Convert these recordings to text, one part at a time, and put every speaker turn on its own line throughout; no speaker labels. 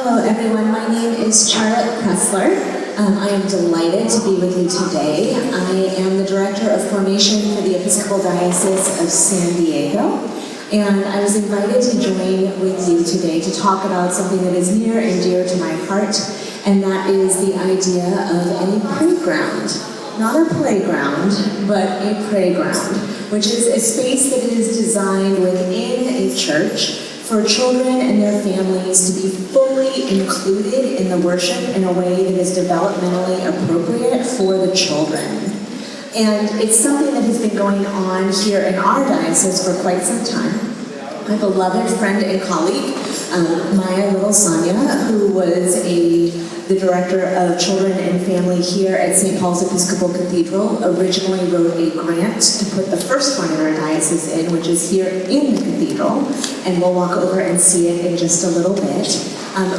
Hello everyone, my name is Charlette Preslar. I am delighted to be with you today. I am the Director of Formation for the Episcopal Diocese of San Diego, and I was invited to join with you today to talk about something that is near and dear to my heart, and that is the idea of a Prayground. Not a playground, but a Prayground, which is a space that is designed within a church for children and their families to be fully included in the worship in a way that is developmentally appropriate for the children. And it's something that has been going on here in our diocese for quite some time. My beloved friend and colleague, Maya Little Sonia, who was the director of children and family here at St. Paul's Episcopal Cathedral, originally wrote a grant to put the first one in our diocese in, which is here in the cathedral, and we'll walk over and see it in just a little bit.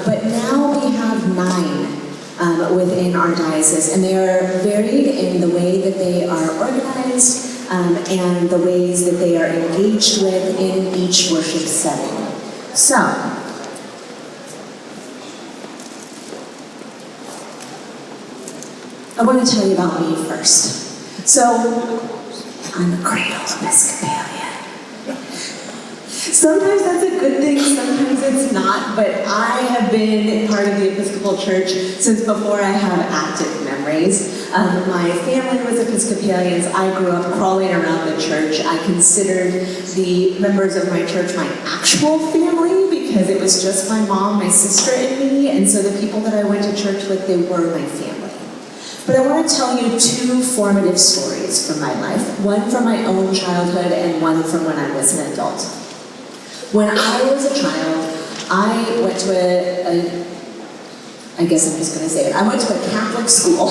But now we have 9 within our diocese, and they are varied in the way that they are organized and the ways that they are engaged with in each worship setting. So, I want to tell you about me first. So, I'm a cradle Episcopalian. Sometimes that's a good thing, sometimes it's not, but I have been part of the Episcopal Church since before I have active memories. My family was Episcopalians. I grew up crawling around the church. I considered the members of my church my actual family because it was just my mom, my sister, and me, and so the people that I went to church with, they were my family. But I want to tell you 2 formative stories from my life, one from my own childhood and one from when I was an adult. When I was a child, I went to I guess I'm just going to say it, I went to a Catholic school.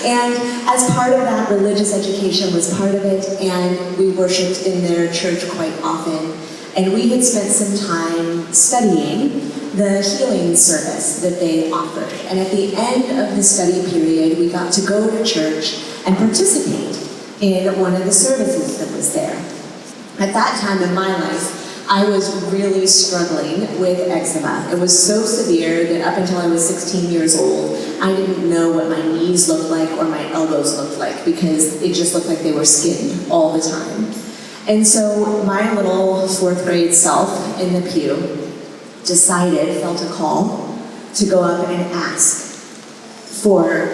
And as part of that, religious education was part of it, and we worshiped in their church quite often. And we had spent some time studying the healing service that they offered. And at the end of the study period, we got to go to church and participate in one of the services that was there. At that time in my life, I was really struggling with eczema. It was so severe that up until I was 16 years old, I didn't know what my knees looked like or my elbows looked like because it just looked like they were skinned all the time. And so my little 4th grade self in the pew felt a call to go up and ask for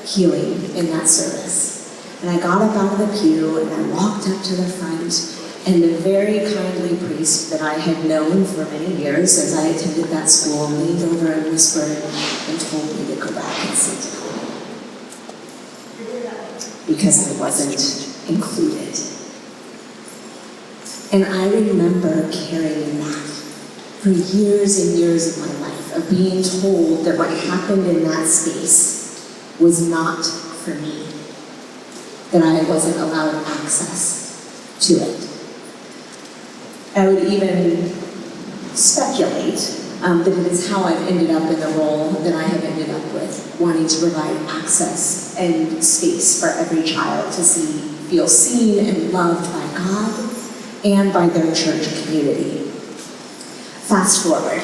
healing in that service. And I got up out of the pew and I walked up to the front, and the very kindly priest that I had known for many years as I attended that school leaned over and whispered and told me to go back and sit down because I wasn't included. And I remember carrying that for years and years of my life, of being told that what happened in that space was not for me, that I wasn't allowed access to it. I would even speculate that it is how I've ended up in the role that I have ended up with, wanting to provide access and space for every child to feel seen and loved by God and by their church community. Fast forward.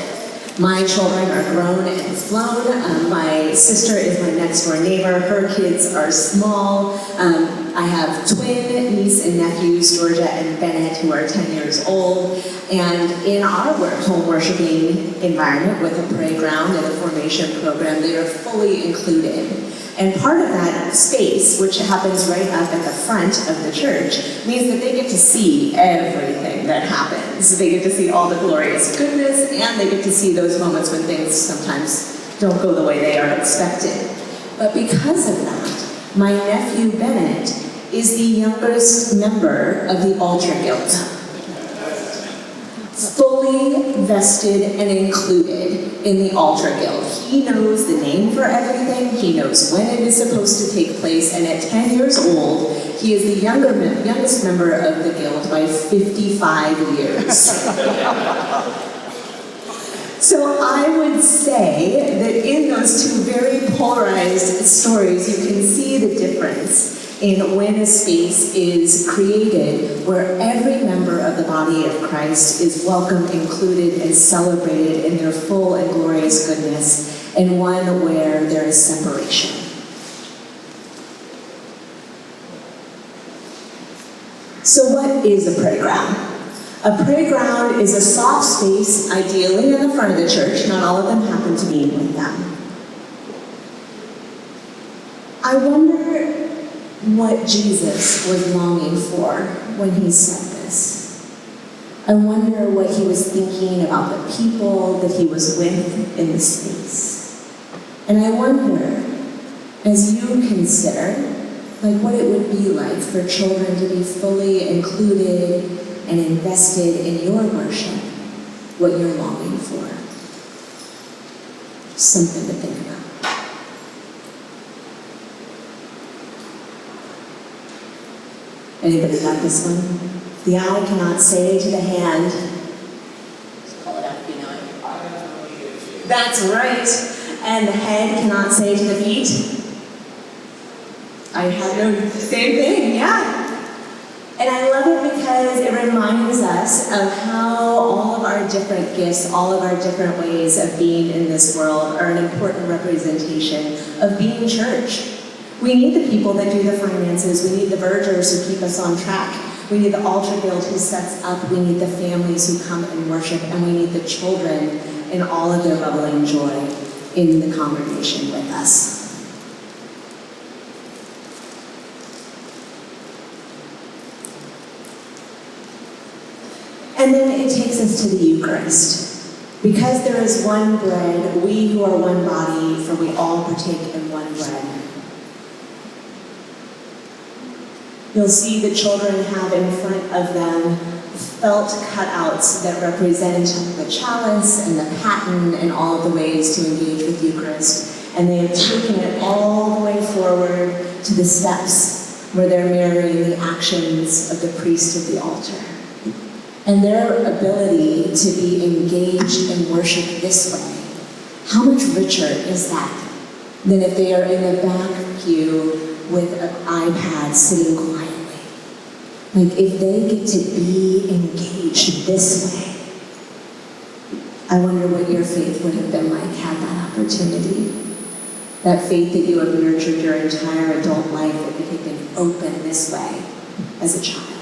My children are grown and flown. My sister is my next door neighbor. Her kids are small. I have twin niece and nephews, Georgia and Bennett, who are 10 years old. And in our home worshiping environment with a Prayground and a formation program, they are fully included. And part of that space, which happens right up at the front of the church, means that they get to see everything that happens. They get to see all the glorious goodness, and they get to see those moments when things sometimes don't go the way they are expected. But because of that, my nephew Bennett is the youngest member of the Altar Guild. Fully vested and included in the Altar Guild. He knows the name for everything, he knows when it is supposed to take place, and at 10 years old, he is the youngest member of the Guild by 55 years. So I would say that in those 2 very polarized stories, you can see the difference in when a space is created where every member of the body of Christ is welcome, included, and celebrated in their full and glorious goodness, and one where there is separation. So what is a playground? A playground is a soft space, ideally in the front of the church. Not all of them happen to be like that. I wonder what Jesus was longing for when he said this. I wonder what he was thinking about the people that he was with in the space. And I wonder, as you consider, what it would be like for children to be fully included and invested in your worship, what you're longing for. Something to think about. Anybody got this one? The eye cannot say to the hand, just call it out if you know it. That's right. And the head cannot say to the feet, I have no, same thing, yeah. And I love it because it reminds us of how all of our different gifts, all of our different ways of being in this world are an important representation of being church. We need the people that do the finances. We need the vergers who keep us on track. We need the altar guild who sets up. We need the families who come and worship. And we need the children in all of their bubbling joy in the congregation with us. And then it takes us to the Eucharist. Because there is one bread, we who are one body, for we all partake in one bread. You'll see the children have in front of them felt cutouts that represent the chalice and the paten and all of the ways to engage with Eucharist. And they have taken it all the way forward to the steps where they're mirroring the actions of the priest of the altar. And their ability to be engaged in worship this way, how much richer is that than if they are in the back pew with an iPad sitting quietly? If they get to be engaged this way, I wonder what your faith would have been like had that opportunity. That faith that you have nurtured your entire adult life, that you have been open this way as a child.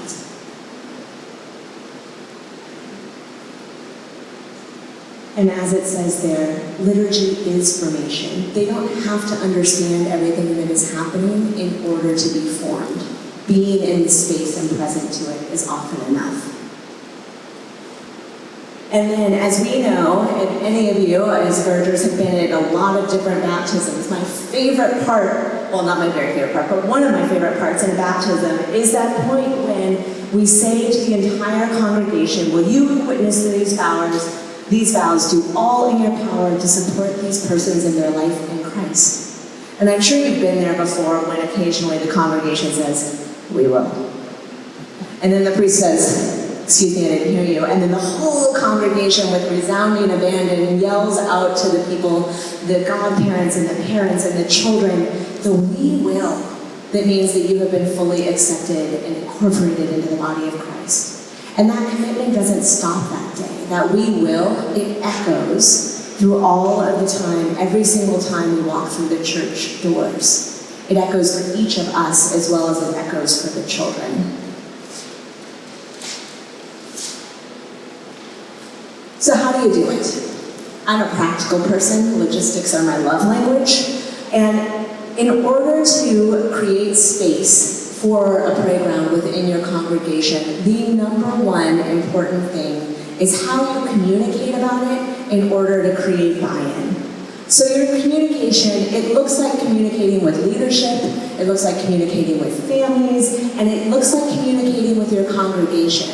And as it says there, liturgy is formation. They don't have to understand everything that is happening in order to be formed. Being in the space and present to it is often enough. And then, as we know, and any of you as vergers have been at a lot of different baptisms, my favorite part, well, not my very favorite part, but one of my favorite parts in a baptism is that point when we say to the entire congregation, will you who witness these vows do all in your power to support these persons in their life in Christ. And I'm sure you've been there before when occasionally the congregation says, we will. And then the priest says, excuse me, I didn't hear you. And then the whole congregation with resounding abandon yells out to the people, the godparents and the parents and the children, the we will. That means that you have been fully accepted and incorporated into the body of Christ. And that commitment doesn't stop that day. That we will, it echoes through all of the time, every single time we walk through the church doors. It echoes for each of us as well as it echoes for the children. So how do you do it? I'm a practical person. Logistics are my love language. And in order to create space for a playground within your congregation, the number one important thing is how you communicate about it in order to create buy-in. So your communication, it looks like communicating with leadership, it looks like communicating with families, and it looks like communicating with your congregation.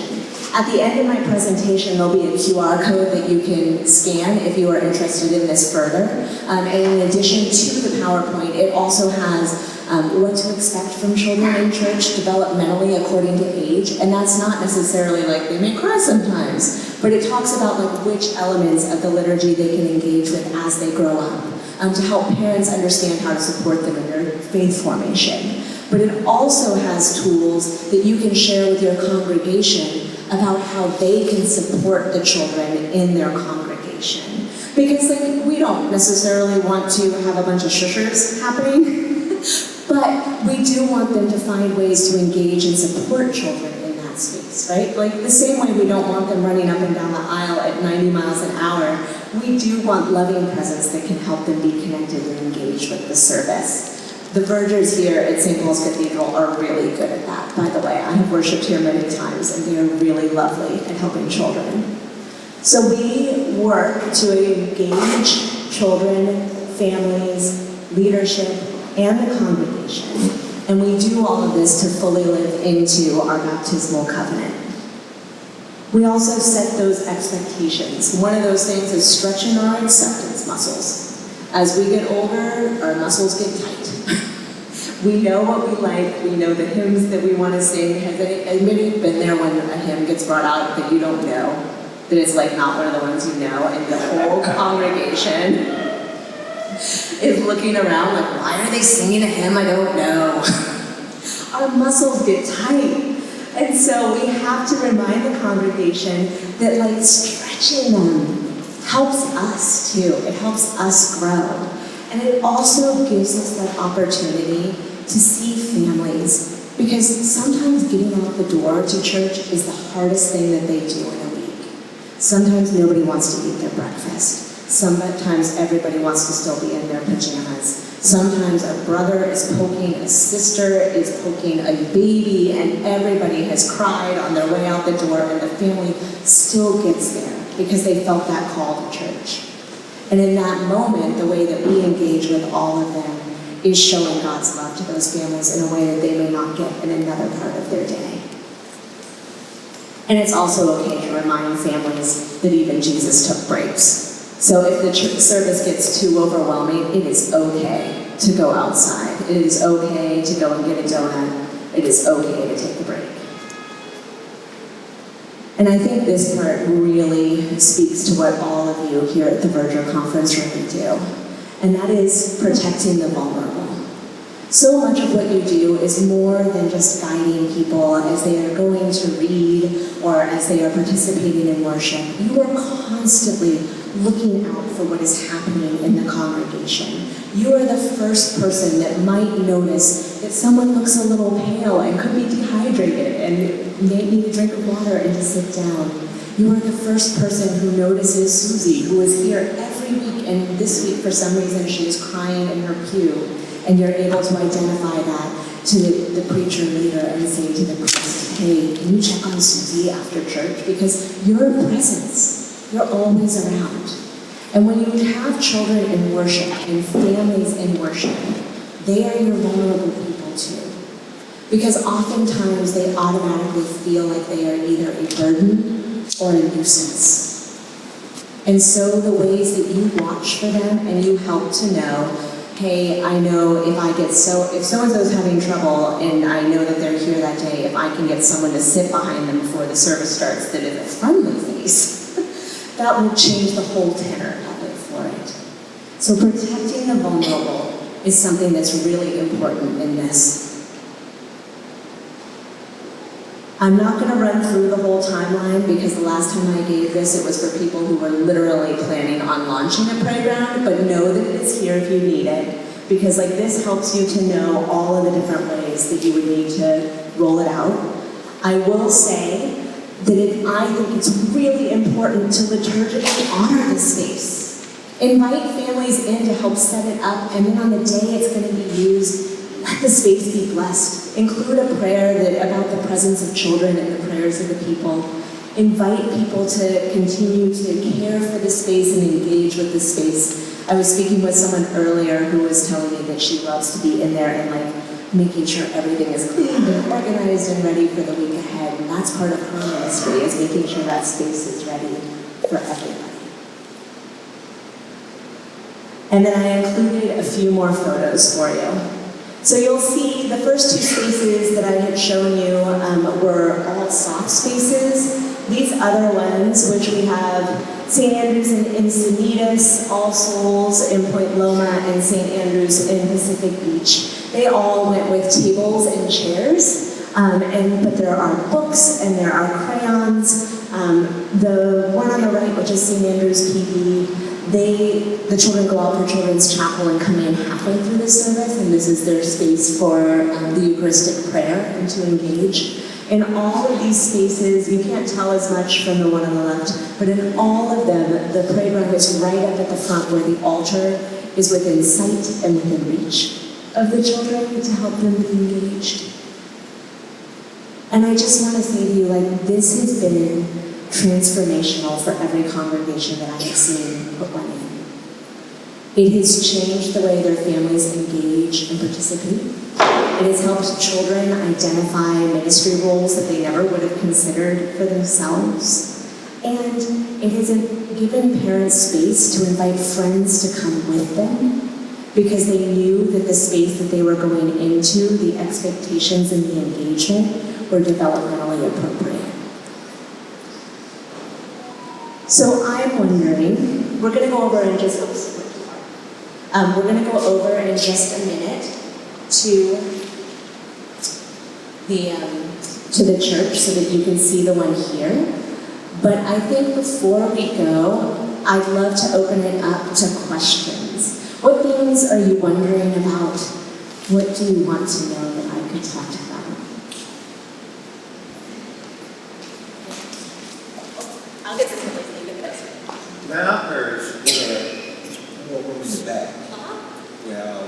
At the end of my presentation, there'll be a QR code that you can scan if you are interested in this further. And in addition to the PowerPoint, it also has what to expect from children in church developmentally according to age. And that's not necessarily like they may cry sometimes, but it talks about which elements of the liturgy they can engage with as they grow up, to help parents understand how to support them in their faith formation. but it also has tools that you can share with your congregation about how they can support the children in their congregation. Because we don't necessarily want to have a bunch of shushers happening, but we do want them to find ways to engage and support children in that space, right? The same way we don't want them running up and down the aisle at 90 miles an hour, we do want loving presence that can help them be connected and engaged with the service. The Vergers here at St. Paul's Cathedral are really good at that, by the way. I have worshipped here many times, and they are really lovely at helping children. So we work to engage children, families, leadership, and the congregation. And we do all of this to fully live into our baptismal covenant. We also set those expectations. One of those things is stretching our acceptance muscles. As we get older, our muscles get tight. We know what we like, we know the hymns that we want to sing. Has anybody been there when a hymn gets brought out that you don't know? That it's not one of the ones you know, and the whole congregation is looking around why are they singing a hymn I don't know? Our muscles get tight. And so we have to remind the congregation that stretching them helps us too. It helps us grow. And it also gives us that opportunity to see families, because sometimes getting out the door to church is the hardest thing that they do in a week. Sometimes nobody wants to eat their breakfast. Sometimes everybody wants to still be in their pajamas. Sometimes a brother is poking, a sister is poking a baby, and everybody has cried on their way out the door, and the family still gets there because they felt that call to church. And in that moment, the way that we engage with all of them is showing God's love to those families in a way that they may not get in another part of their day. And it's also okay to remind families that even Jesus took breaks. So if the church service gets too overwhelming, it is okay to go outside. It is okay to go and get a donut. It is okay to take a break. And I think this part really speaks to what all of you here at the Verger Conference really do. And that is protecting the vulnerable. So much of what you do is more than just guiding people as they are going to read or as they are participating in worship. You are constantly looking out for what is happening in the congregation. You are the first person that might notice that someone looks a little pale and could be dehydrated and may need a drink of water and to sit down. You are the first person who notices Susie, who is here every week, and this week for some reason she is crying in her pew, and you're able to identify that to the preacher later and say to the priest, hey, can you check on Susie after church? Because your presence, you're always around. And when you have children in worship and families in worship, they are your vulnerable people too. Because oftentimes they automatically feel like they are either a burden or a nuisance. And so the ways that you watch for them and you help to know, hey, I know if so-and-so's having trouble and I know that they're here that day, if I can get someone to sit behind them before the service starts that is a friendly face, that will change the whole tenor of it for it. So protecting the vulnerable is something that's really important in this. I'm not going to run through the whole timeline because the last time I gave this, it was for people who were literally planning on launching a Prayground, but know that it's here if you need it, because this helps you to know all of the different ways that you would need to roll it out. I will say that I think it's really important to liturgically honor the space. Invite families in to help set it up, and then on the day it's going to be used, let the space be blessed. Include a prayer about the presence of children and the prayers of the people. Invite people to continue to care for the space and engage with the space. I was speaking with someone earlier who was telling me that she loves to be in there and making sure everything is clean and organized and ready for the week ahead. And that's part of her ministry, is making sure that space is ready for everybody. And then I included a few more photos for you. So you'll see the first two spaces that I had shown you were all soft spaces. These other ones, which we have St. Andrews in Encinitas, All Souls in Point Loma, and St. Andrews in Pacific Beach. They all went with tables and chairs, but there are books and there are crayons. The one on the right, which is St. Andrews PD, the children go out for Children's Chapel and come in halfway through the service, and this is their space for the Eucharistic prayer and to engage. In all of these spaces, you can't tell as much from the one on the left, but in all of them, the Prayground is right up at the front where the altar is within sight and within reach of the children to help them be engaged. And I just want to say to you, this has been transformational for every congregation that I have seen put one in. It has changed the way their families engage and participate. It has helped children identify ministry roles that they never would have considered for themselves. And it has given parents space to invite friends to come with them because they knew that the space that they were going into, the expectations and the engagement were developmentally appropriate. So I'm wondering, we're going to go over in just a minute to the church so that you can see the one here. But I think before we go, I'd love to open it up to questions. What things are you wondering about? What do you want to know that I could talk about? I'll get this one, please. You get this.
Now, there's more room in the back. Where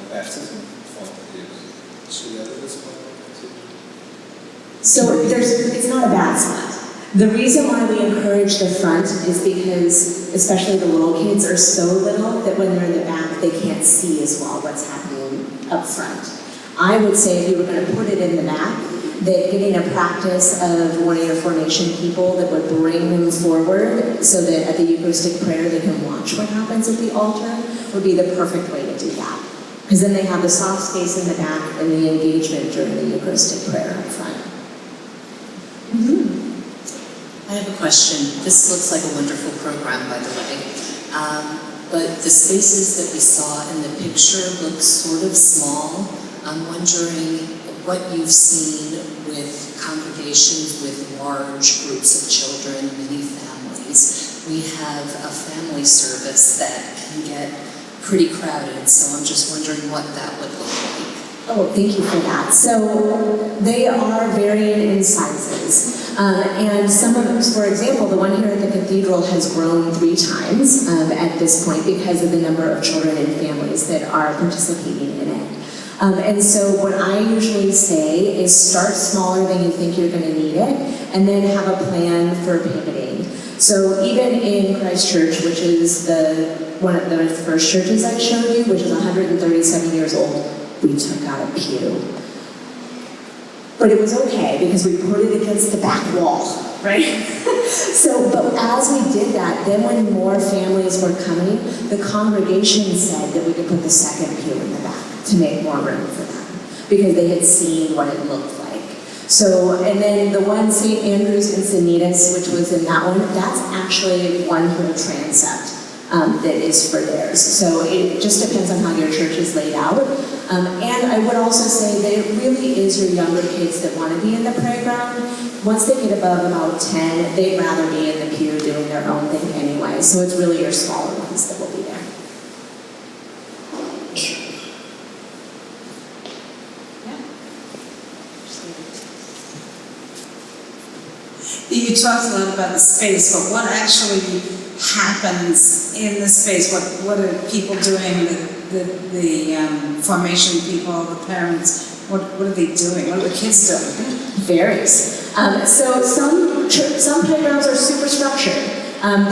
baptism font is. Should I have this one?
So it's not a bad spot. The reason why we encourage the front is because, especially the little kids are so little that when they're in the back, they can't see as well what's happening up front. I would say if you were going to put it in the back, that getting a practice of one of your formation people that would bring them forward so that at the Eucharistic prayer they can watch what happens at the altar would be the perfect way to do that. Because then they have the soft space in the back and the engagement during the Eucharistic prayer up front.
I have a question. This looks like a wonderful program, by the way. But the spaces that we saw in the picture look sort of small. I'm wondering what you've seen with congregations with large groups of children, many families. We have a family service that can get pretty crowded, so I'm just wondering what that would look like.
Oh, thank you for that. So they are varying in sizes. And some of them, for example, the one here at the cathedral has grown 3 times at this point because of the number of children and families that are participating in it. And so what I usually say is start smaller than you think you're going to need it, and then have a plan for pivoting. So even in Christchurch, which is one of the first churches I showed you, which is 137 years old, we took out a pew. But it was okay because we put it against the back wall, right? But as we did that, then when more families were coming, the congregation said that we could put the second pew in the back to make more room for them because they had seen what it looked like. So, and then the one St. Andrews Encinitas, which was in that one, that's actually one whole transept that is for theirs. So it just depends on how your church is laid out. And I would also say that it really is your younger kids that want to be in the Prayground. Once they get above about 10, they'd rather be in the pew doing their own thing anyway. So it's really your smaller ones that will be there.
You talked a lot about the space, but what actually happens in the space? What are people doing? The formation people, the parents. What are they doing? What are the kids doing?
Varies. So some playgrounds are super structured.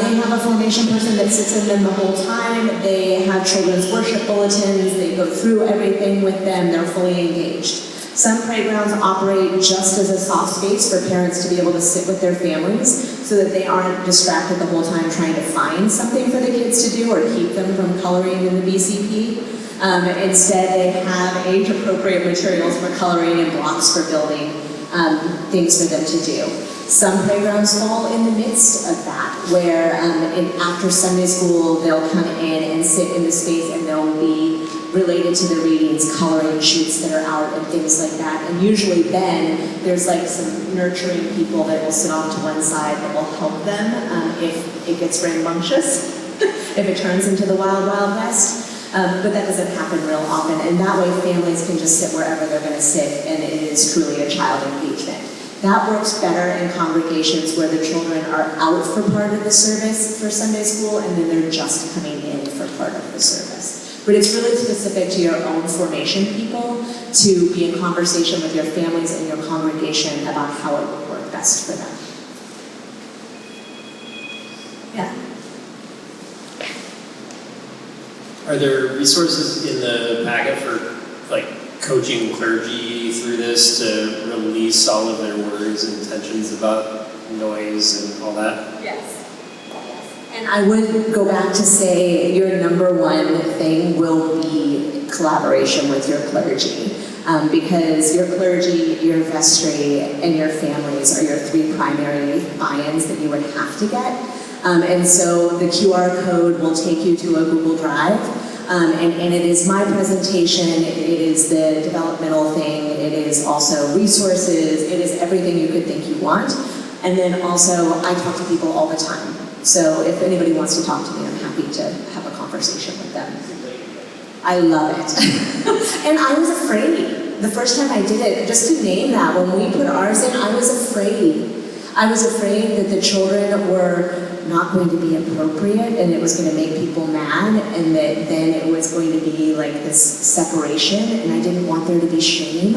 They have a formation person that sits in them the whole time. They have children's worship bulletins. They go through everything with them. They're fully engaged. Some playgrounds operate just as a soft space for parents to be able to sit with their families so that they aren't distracted the whole time trying to find something for the kids to do or keep them from coloring in the BCP. Instead, they have age-appropriate materials for coloring and blocks for building, things for them to do. Some playgrounds fall in the midst of that, where after Sunday school, they'll come in and sit in the space and they'll be related to the readings, coloring sheets that are out and things like that. And usually then, there's like some nurturing people that will sit off to one side that will help them if it gets rambunctious, if it turns into the Wild Wild West. But that doesn't happen real often, and that way families can just sit wherever they're going to sit, and it is truly a child engagement. That works better in congregations where the children are out for part of the service for Sunday school, and then they're just coming in for part of the service. But it's really specific to your own formation people to be in conversation with your families and your congregation about how it would work best for them. Yeah.
Are there resources in the packet for like coaching clergy through this to release all of their worries and tensions about noise and all that?
Yes. And I would go back to say your number one thing will be collaboration with your clergy. Because your clergy, your vestry, and your families are your three primary buy-ins that you would have to get. And so the QR code will take you to a Google Drive. And it is my presentation, it is the developmental thing, it is also resources, it is everything you could think you want. And then also, I talk to people all the time. So if anybody wants to talk to me, I'm happy to have a conversation with them. I love it. And I was afraid. The first time I did it, just to name that, when we put ours in, I was afraid. I was afraid that the children were not going to be appropriate and it was going to make people mad and that then it was going to be like this separation, and I didn't want there to be shame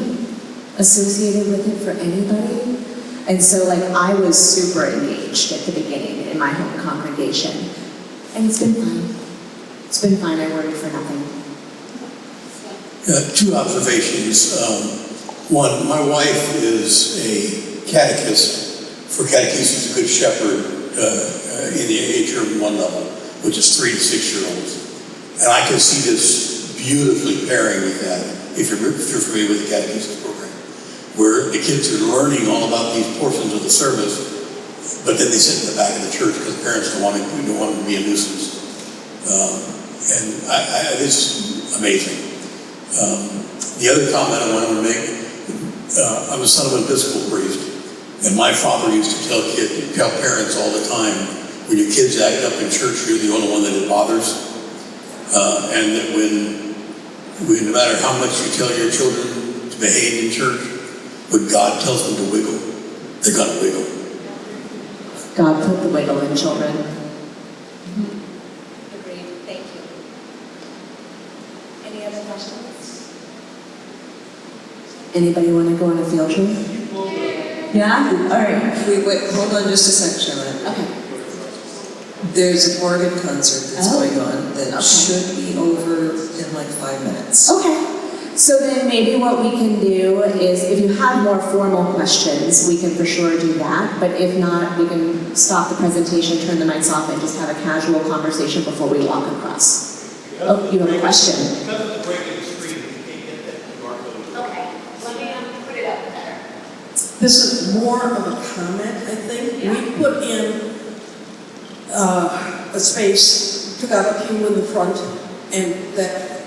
associated with it for anybody. And so like I was super engaged at the beginning in my home congregation, and it's been fine. It's been fine. I worried for nothing.
Two observations. One, my wife is a catechist for Catechesis of Good Shepherd in the age group 1 level, which is 3 to 6 year olds. And I can see this beautifully pairing with that, if you're familiar with the Catechesis program, where the kids are learning all about these portions of the service, but then they sit in the back of the church because the parents don't want them to be a nuisance. And it's amazing. The other comment I wanted to make, I'm the son of an Episcopal priest, and my father used to tell parents all the time, when your kids act up in church, you're the only one that it bothers. And that when no matter how much you tell your children to behave in church, when God tells them to wiggle, they're gonna wiggle.
God put the wiggle in children.
Agreed. Thank you.
Any other questions? Anybody want to go on a field trip? Yeah? All right.
Wait, hold on just a sec, Charlette.
Okay.
There's an organ concert that's going on that
Okay.
should be over in like 5 minutes.
Okay. So then maybe what we can do is, if you have more formal questions, we can for sure do that. But if not, we can stop the presentation, turn the mics off, and just have a casual conversation before we walk across. Oh, you have a question?
Okay. Let me put it up better.
This is more of a comment, I think.
Yeah.
We put in a space, took out a pew in the front, and that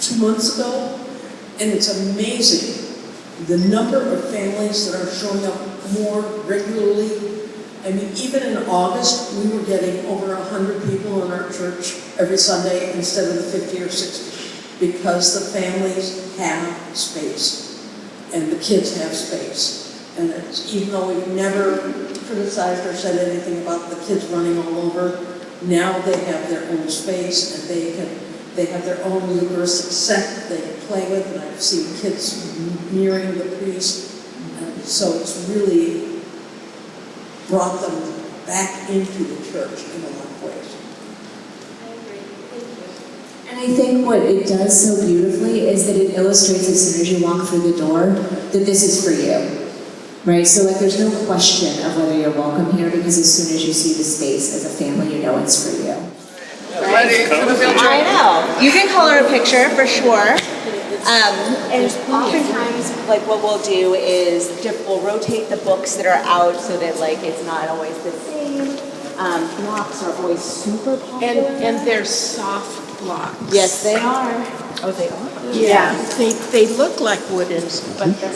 2 months ago, and it's amazing the number of families that are showing up more regularly. I mean, even in August, we were getting over 100 people in our church every Sunday instead of the 50 or 60, because the families have space and the kids have space. And it's, even though we've never criticized or said anything about the kids running all over, now they have their own space and they have their own Eucharistic set they can play with, and I've seen kids nearing the priest, and so it's really brought them back into the church in a lot of ways.
I agree. Thank you.
And I think what it does so beautifully is that it illustrates as soon as you walk through the door that this is for you. Right, so like there's no question of whether you're welcome here, because as soon as you see the space as a family, you know it's for you.
Ready for the field trip? I know. You can color a picture for sure.
And oftentimes, like what we'll do is we'll rotate the books that are out so that like it's not always the same. Blocks are always super popular.
And they're soft blocks.
Yes, they are. Oh, they are?
Yeah, they look like wooden, but they're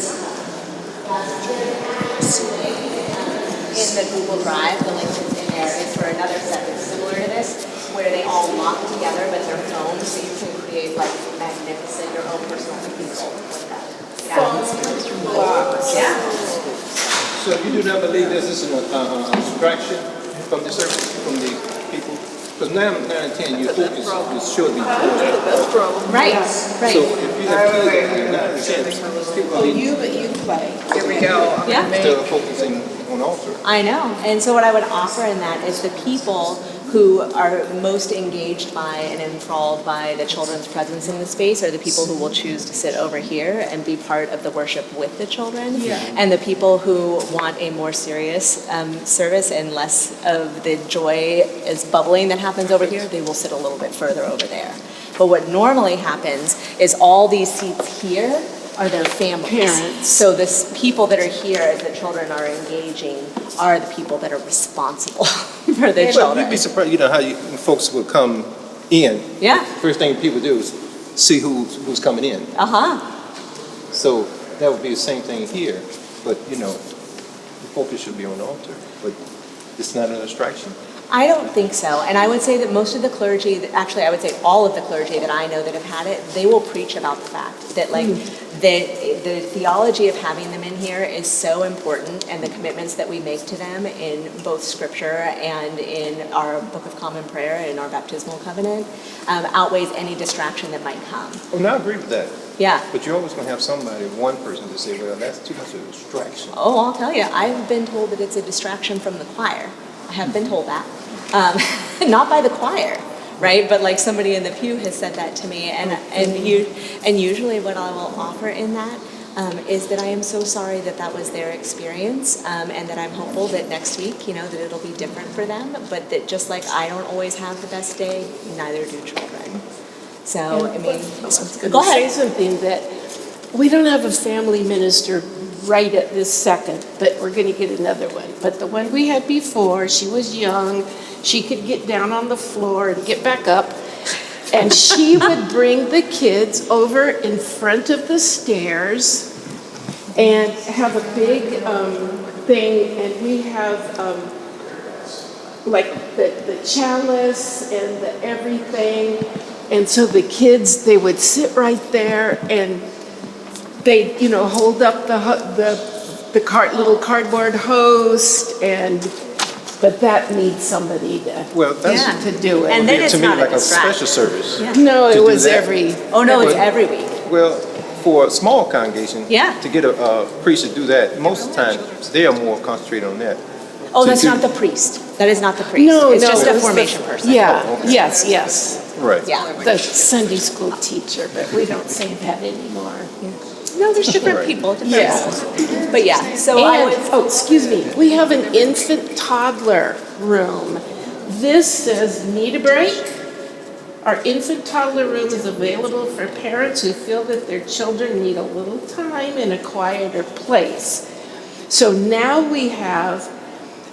In the Google Drive, the link that's in there is for another set that's similar to this, where they all lock together, but they're foam, so you can create like magnificent, your own personal cathedral with that. Yeah.
So you do not believe this is a distraction from the service, from the people? Because 9 and 10, your focus should be towards that.
Right, right.
So if you have kids that are 9 and 10, people
Oh,
need
you play.
Here we go.
Yeah.
instead of focusing on altar.
I know. And so what I would offer in that is the people who are most engaged by and enthralled by the children's presence in the space are the people who will choose to sit over here and be part of the worship with the children.
Yeah.
And the people who want a more serious service and less of the joy as bubbling that happens over here, they will sit a little bit further over there. But what normally happens is all these seats here are their families.
Parents.
So the people that are here as the children are engaging are the people that are responsible for the
Well,
children.
you'd be surprised, how folks would come in.
Yeah.
First thing people do is see who's coming in.
Uh-huh.
So that would be the same thing here, but the focus should be on the altar. But it's not a distraction.
I don't think so. And I would say that most of the clergy, actually I would say all of the clergy that I know that have had it, they will preach about the fact that like the theology of having them in here is so important, and the commitments that we make to them in both scripture and in our Book of Common Prayer and our baptismal covenant outweighs any distraction that might come.
Oh, no, I agree with that.
Yeah.
But you're always going to have somebody, one person to say, well, that's too much of a distraction.
Oh, I'll tell you, I've been told that it's a distraction from the choir. I have been told that. Not by the choir, right? But like somebody in the pew has said that to me, and usually what I will offer in that is that I am so sorry that that was their experience, and that I'm hopeful that next week, that it'll be different for them, but that just like I don't always have the best day, neither do children. So, I mean, go ahead.
Say something that we don't have a family minister right at this second, but we're going to get another one. But the one we had before, she was young. She could get down on the floor and get back up. And she would bring the kids over in front of the stairs and have a big thing. And we have like the chalice and the everything. And so the kids, they would sit right there and they, hold up the little cardboard host, but that needs somebody to do it.
And then it's
to me
not a
like a
distraction.
special service.
Yeah.
No,
to
it
do
was
that.
every.
Oh no, it's
Well,
every week.
Well, for a small congregation,
Yeah.
to get a priest to do that, most of the time, they are more concentrated on that.
Oh,
So
that's
you-
not the priest. That is not the priest.
No,
it's just
it
a
was
formation person.
Yeah,
Oh, okay.
yes.
Right.
Yeah.
The Sunday school teacher, but we don't say that anymore.
No, there's different
Right.
people, different
Yeah.
But yeah, so I would.
And, excuse me, we have an infant toddler room. This says, need a break? Our infant toddler room is available for parents who feel that their children need a little time in a quieter place. So now we have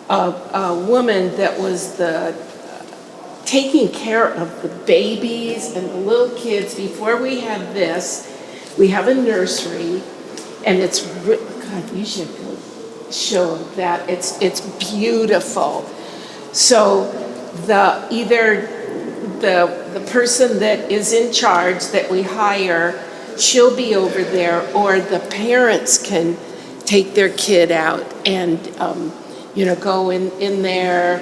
a woman that was taking care of the babies and the little kids. Before we had this, we have a nursery, and it's, God, you should go show that. It's beautiful. So either the person that is in charge that we hire, she'll be over there, or the parents can take their kid out and go in there,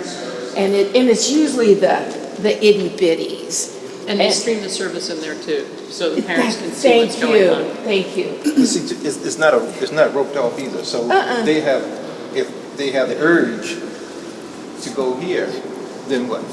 and it's usually the itty bitties.
And they stream the service in there too, so the parents can see what's going on.
Thank you.
See, it's not roped off either. So if they have the urge to go here, then what?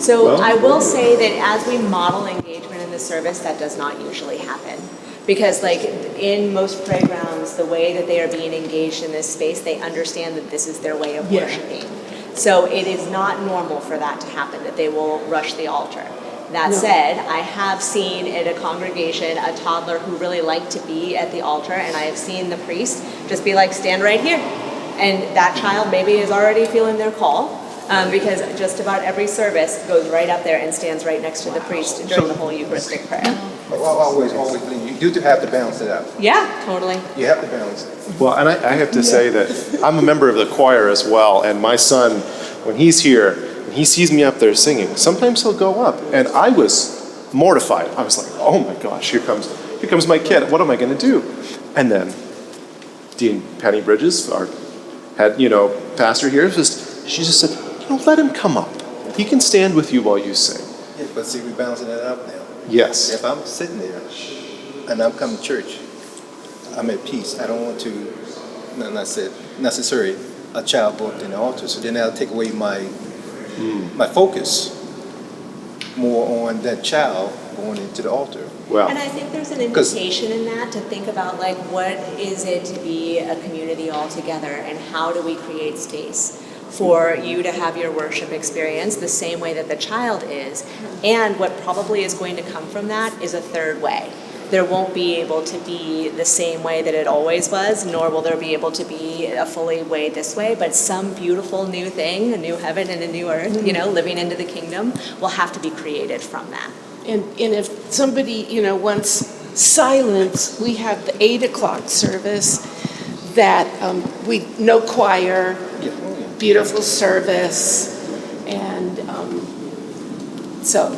So I will say that as we model engagement in the service, that does not usually happen. Because like in most playgrounds, the way that they are being engaged in this space, they understand that this is their way of worshiping. So it is not normal for that to happen, that they will rush the altar.
That
No.
said, I have seen at a congregation a toddler who really liked to be at the altar, and I have seen the priest just be like, stand right here. And that child maybe is already feeling their call, because just about every service goes right up there and stands right next to the priest during the whole Eucharistic prayer.
Always, you do have to balance it out.
Yeah, totally.
You have to balance it.
Well, and I have to say that I'm a member of the choir as well, and my son, when he's here, and he sees me up there singing, sometimes he'll go up, and I was mortified. I was like, oh my gosh, here comes my kid. What am I going to do? And then Dean Penny Bridges, our head, pastor here, she just said, let him come up. He can stand with you while you sing.
Yeah, but see, we're balancing it out now.
Yes.
If I'm sitting there and I'm coming to church, I'm at peace. I don't want to, not said necessarily, a child go up to the altar. So then that'll take away my focus more on that child going into the altar.
Well,
And I think there's an invitation in that to think about like what is it to be a community all together, and how do we create space for you to have your worship experience the same way that the child is. And what probably is going to come from that is a third way. There won't be able to be the same way that it always was, nor will there be able to be a fully way this way, but some beautiful new thing, a new heaven and a new earth, living into the kingdom, will have to be created from that.
And if somebody, wants silence, we have the 8 o'clock service that no choir, beautiful service, and so.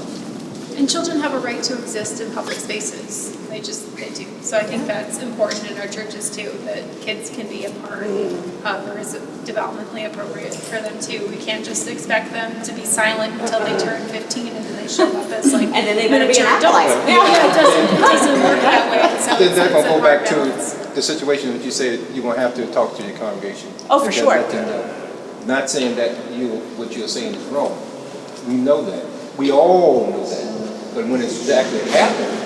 And children have a right to exist in public spaces. They do. So I think that's important in our churches too, that kids can be a part of, or is it developmentally appropriate for them too. We can't just expect them to be silent until they turn 15 and then they show up as like
and then they better be an acolyte.
Yeah, it doesn't work that way. So
Then they're going to go back
balance.
to the situation that you said you're going to have to talk to your congregation.
Oh, for sure.
Let them know. Not saying that what you're saying is wrong. We know that. We all know that. But when it's exactly happened,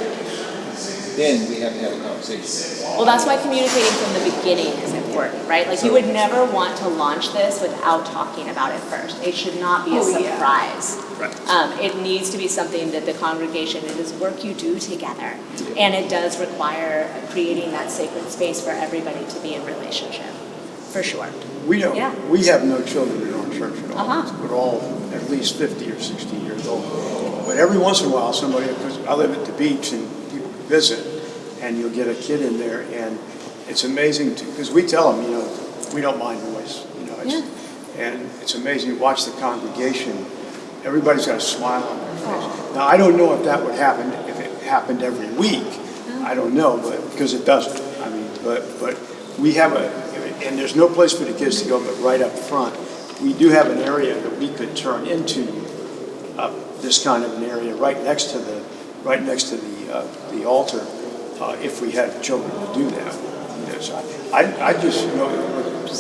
then we have to have a conversation.
Well, that's why communicating from the beginning is important, right? Like you would never want to launch this without talking about it first. It should not be a surprise.
Right.
It needs to be something that the congregation, it is work you do together. And it does require creating that sacred space for everybody to be in relationship, for sure.
We don't.
Yeah.
We have no children in our church at all.
Uh-huh.
We're all at least 50 or 60 years old. But every once in a while, somebody, because I live at the beach and people visit, and you'll get a kid in there, and it's amazing because we tell them, we don't mind noise, and it's amazing to watch the congregation. Everybody's got a smile on their face. Now, I don't know if that would happen if it happened every week. I don't know, but because it doesn't. I mean, but we have and there's no place for the kids to go but right up front. We do have an area that we could turn into this kind of an area right next to the altar if we had children to do that. So I just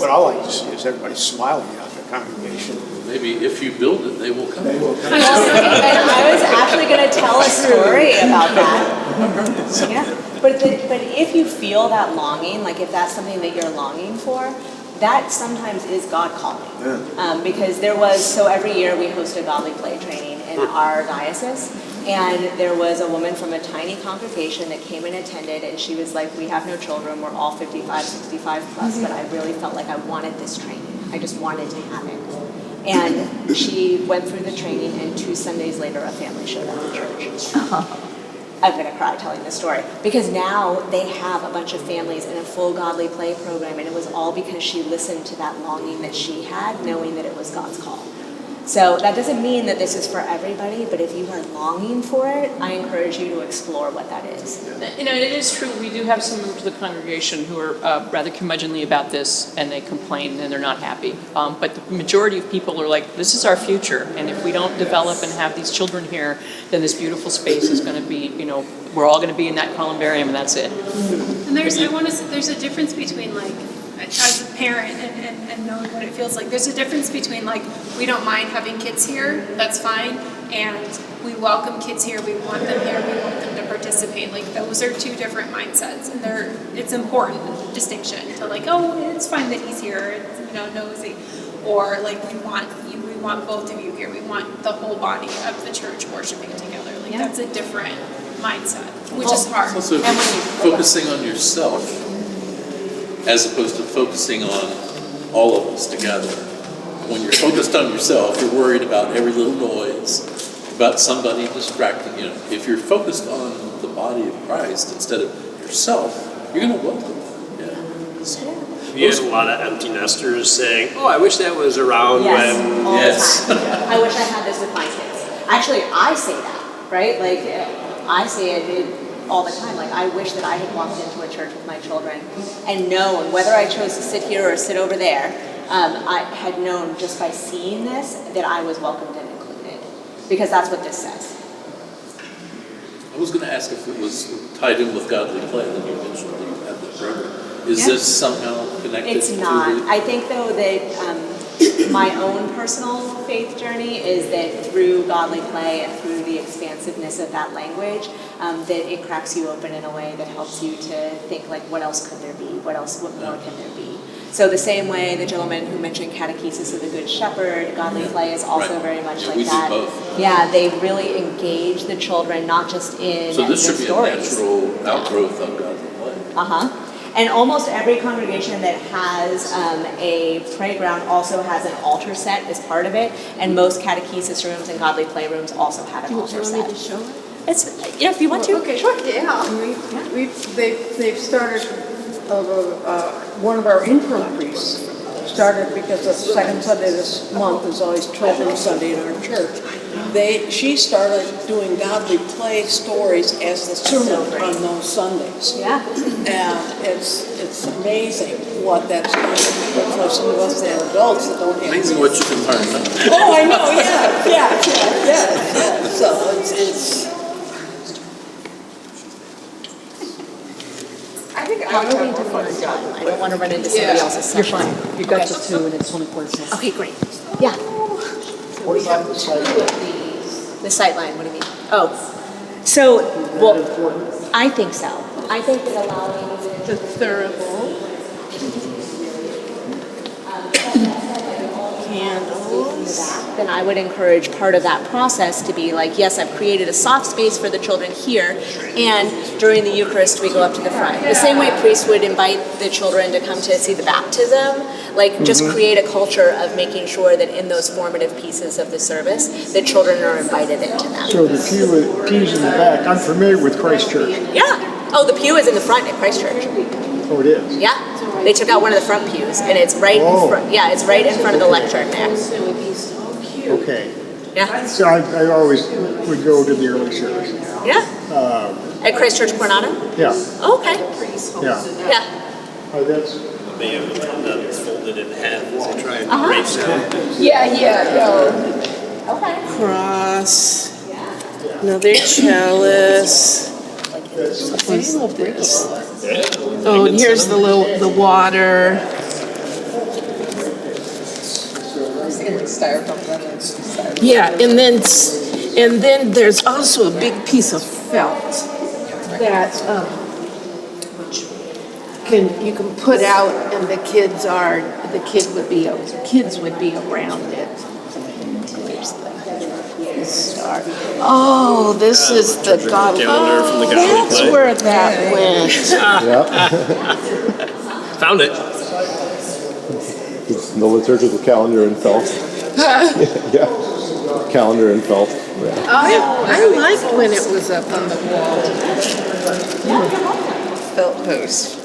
what I like to see is everybody smiling out in the congregation.
Maybe if you build it, they will come.
I was actually going to tell a story about that. Yeah. But if you feel that longing, like if that's something that you're longing for, that sometimes is God calling. Yeah. Because every year we host a godly play training in our diocese, and there was a woman from a tiny congregation that came and attended, and she was like, we have no children, we're all 55, 65 plus, but I really felt like I wanted this training. I just wanted to have it. And she went through the training, and 2 Sundays later, a family showed up at church. I'm going to cry telling this story, because now they have a bunch of families in a full godly play program, and it was all because she listened to that longing that she had, knowing that it was God's call. So that doesn't mean that this is for everybody, but if you are longing for it, I encourage you to explore what that is.
It is true, we do have some members of the congregation who are rather curmudgeonly about this, and they complain and they're not happy. But the majority of people are like, this is our future, and if we don't develop and have these children here, then this beautiful space is going to be, we're all going to be in that columbarium, and that's it.
And there's a difference between like, as a parent and knowing what it feels like, there's a difference between like, we don't mind having kids here, that's fine, and we welcome kids here, we want them here, we want them to participate. Like those are 2 different mindsets, and it's important distinction to like, oh, it's fine that he's here, it's, nosy, or like we want both of you here, we want the whole body of the church worshiping together. Like think that's a different mindset, which is hard.
Also, if you're focusing on yourself as opposed to focusing on all of us together. When you're focused on yourself, you're worried about every little noise, about somebody distracting you. If you're focused on the body of Christ instead of yourself, you're going to welcome them. Yeah. So,
You had a lot of empty nesters saying, "Oh, I wish that was around when."
All the time. I wish I had this with my kids. Actually, I say that, right? Like, I say it all the time. Like, I wish that I had walked into a church with my children and known, whether I chose to sit here or sit over there, I had known just by seeing this that I was welcomed and included. Because that's what this says.
I was going to ask if it was tied in with godly play that you mentioned that you had the program. Is this somehow connected?
It's not. I think, though, that my own personal faith journey is that through godly play and through the expansiveness of that language, that it cracks you open in a way that helps you to think, like, what else could there be? What more can there be? So the same way the gentleman who mentioned catechesis of the Good Shepherd, godly play is also very much like that.
We do both.
Yeah, they really engage the children, not just in
So this
the
should be
stories.
a natural outgrowth of godly play.
Uh-huh. And almost every congregation that has a Prayground also has an altar set as part of it, and most catechesis rooms and godly play rooms also have an altar set.
Do you want me to show it?
It's, if you want to.
Okay,
sure.
Yeah, they've started, one of our interim priests started, because the second Sunday this month is always Children's Sunday in our church. She started doing godly play stories as the sermon on those Sundays.
Yeah.
And it's amazing what that's doing for some of us that are adults that don't have.
Amazing what you can learn.
Oh, I know, yeah. So it's.
I think I would need to run it done. I don't want to run into somebody else's session.
You're fine. You got to 2 and it's 24
Okay, great. Yeah.
What about the site?
The sightline, what do you mean? Oh, so, well, I think so. I think that allowing
The thurible. Candles.
then I would encourage part of that process to be like, yes, I've created a soft space for the children here, and during the Eucharist we go up to the front. The same way priests would invite the children to come to see the baptism, like just create a culture of making sure that in those formative pieces of the service, the children are invited into them.
So the pews in the back, I'm familiar with Christ Church.
Yeah. Oh, the pew is in the front at Christ Church.
Oh, it is?
Yeah. They took out one of the front pews, and it's right in front. Yeah, it's right in front of the lectern there.
Okay.
Yeah.
So I always would go to the early service.
Yeah. At Christ Church Coronado?
Yeah.
Okay.
Yeah.
Yeah.
Oh, that's.
They have them folded in half as they try and break down.
Yeah.
Okay.
Cross. Another chalice. What's this? Oh, and here's the water. Yeah, and then there's also a big piece of felt that you can put out, and the kids would be around it. Star. Oh, this is the godly.
Calendar from the godly
That's
play.
where that went.
Found it.
It's the liturgical calendar in felt. Yeah, calendar in felt. Yeah.
I liked when it was up on the wall.
Felt post.